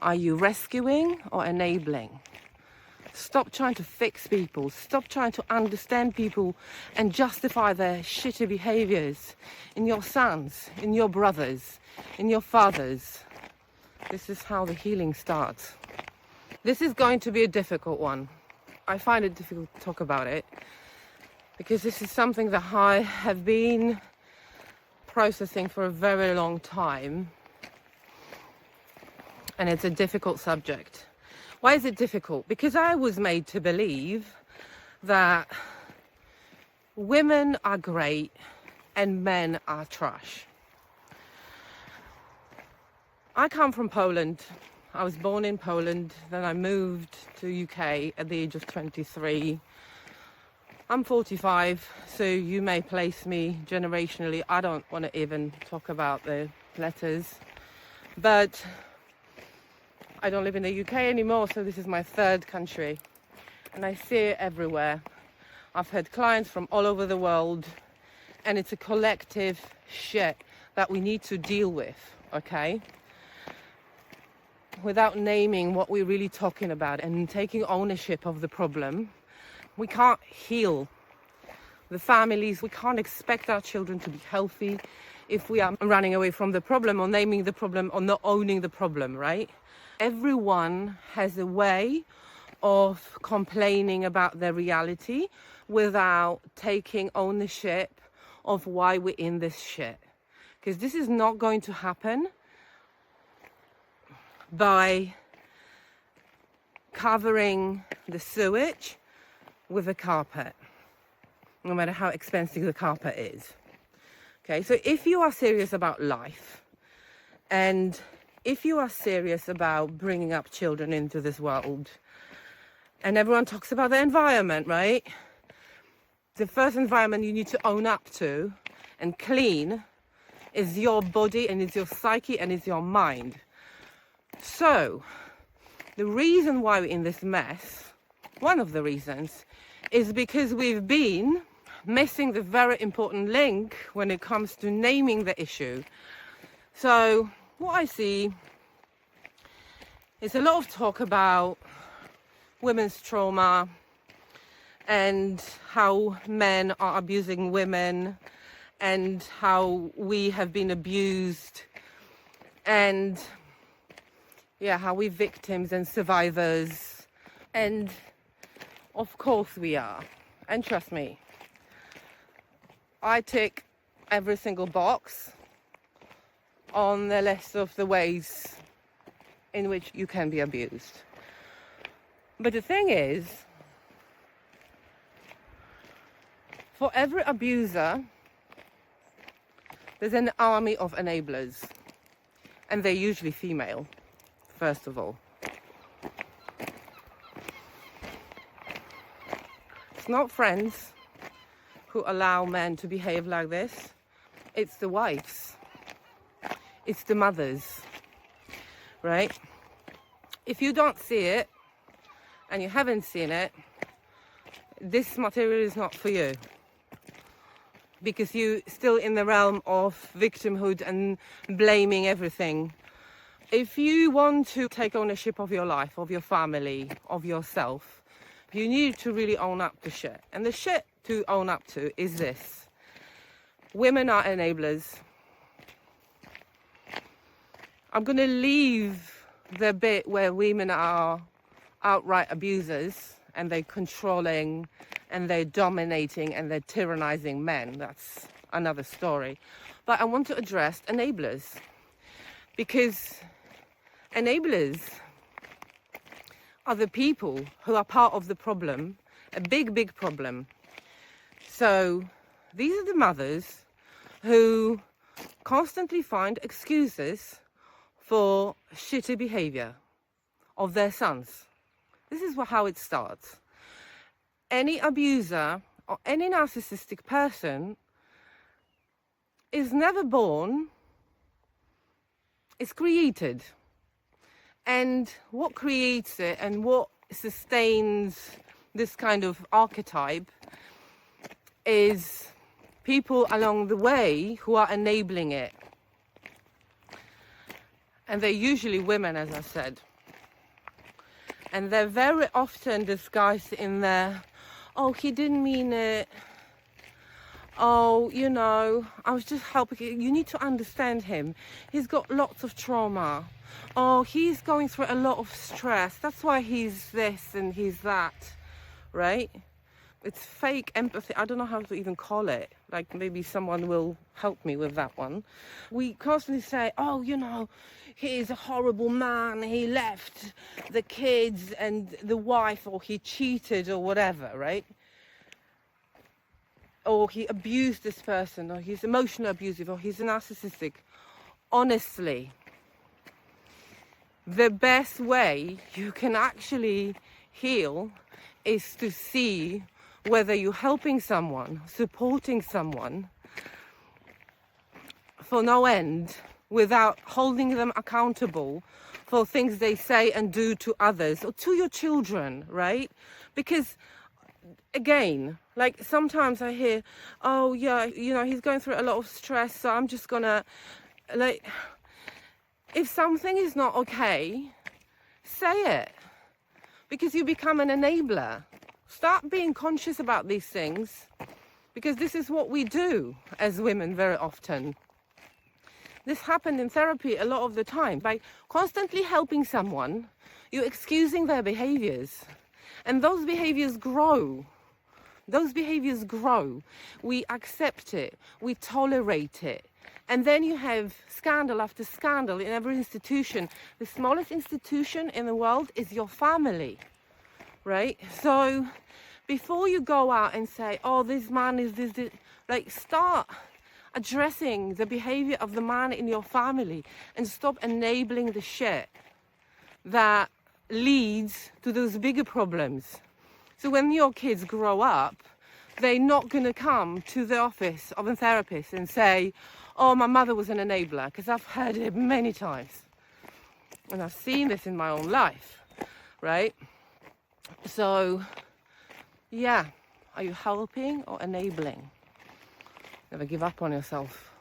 Are you rescuing or enabling? Stop trying to fix people. Stop trying to understand people and justify their shitty behaviours in your sons, in your brothers, in your fathers. This is how the healing starts. This is going to be a difficult one. I find it difficult to talk about it because this is something that I have been processing for a very long time, and it's a difficult subject. Why is it difficult? Because I was made to believe that women are great and men are trash. I come from Poland. I was born in Poland, then I moved to UK at the age of 23. I'm 45, so you may place me generationally. I don't want to even talk about the letters, but I don't live in the UK anymore, so this is my third country, and I see it everywhere. I've had clients from all over the world, and it's a collective shit that we need to deal with, okay? Without naming what we're really talking about and taking ownership of the problem, we can't heal the families. We can't expect our children to be healthy if we are running away from the problem or naming the problem or not owning the problem, right? Everyone has a way of complaining about their reality without taking ownership of why we're in this shit. Because this is not going to happen by covering the sewage with a carpet, no matter how expensive the carpet is. Okay, so if you are serious about life, and if you are serious about bringing up children into this world, and everyone talks about the environment, right? The first environment you need to own up to and clean is your body, and is your psyche, and is your mind. So, the reason why we're in this mess, one of the reasons, is because we've been missing the very important link when it comes to naming the issue. So, what I see is a lot of talk about women's trauma and how men are abusing women and how we have been abused, and how we're victims and survivors. And of course we are. And trust me, I tick every single box on the list of the ways in which you can be abused. But the thing is, for every abuser, there's an army of enablers. And they're usually female, first of all. It's not friends who allow men to behave like this. It's the wives. It's the mothers, right? If you don't see it, and you haven't seen it, this material is not for you. Because you're still in the realm of victimhood and blaming everything. If you want to take ownership of your life, of your family, of yourself, you need to really own up to shit. And the shit to own up to is this. Women are enablers. I'm going to leave the bit where women are outright abusers and they're controlling and they're dominating and they're tyrannizing men. That's another story. But I want to address enablers, because enablers are the people who are part of the problem, a big, big problem. So these are the mothers who constantly find excuses for shitty behavior of their sons. This is how it starts. Any abuser or any narcissistic person is never born, it's created. And what creates it and what sustains this kind of archetype is people along the way who are enabling it. And they're usually women, as I said. And they're very often disguised in their, oh, he didn't mean it. Oh, you know, I was just helping. You need to understand him. He's got lots of trauma. Oh, he's going through a lot of stress. That's why he's this and he's that, right? It's fake empathy. I don't know how to even call it. Like, maybe someone will help me with that one. We constantly say, oh, you know, he's a horrible man. He left the kids and the wife, or he cheated or whatever, right? Or he abused this person, or he's emotionally abusive, or he's narcissistic. Honestly, the best way you can actually heal is to see whether you're helping someone, supporting someone for no end, without holding them accountable for things they say and do to others or to your children, right? Because again, like sometimes I hear, oh yeah, you know, he's going through a lot of stress, so I'm just gonna, like, if something is not okay, say it, because you become an enabler. Start being conscious about these things, because this is what we do as women very often. This happened in therapy a lot of the time. By constantly helping someone, you're excusing their behaviours, and those behaviours grow. Those behaviours grow. We accept it. We tolerate it. And then you have scandal after scandal in every institution. The smallest institution in the world is your family, right? So before you go out and say, oh, this man is this, like, start addressing the behaviour of the man in your family and stop enabling the shit that leads to those bigger problems. So when your kids grow up, they're not going to come to the office of a therapist and say, oh, my mother was an enabler, because I've heard it many times. And I've seen this in my own life, right? So, yeah, are you helping or enabling? Never give up on yourself.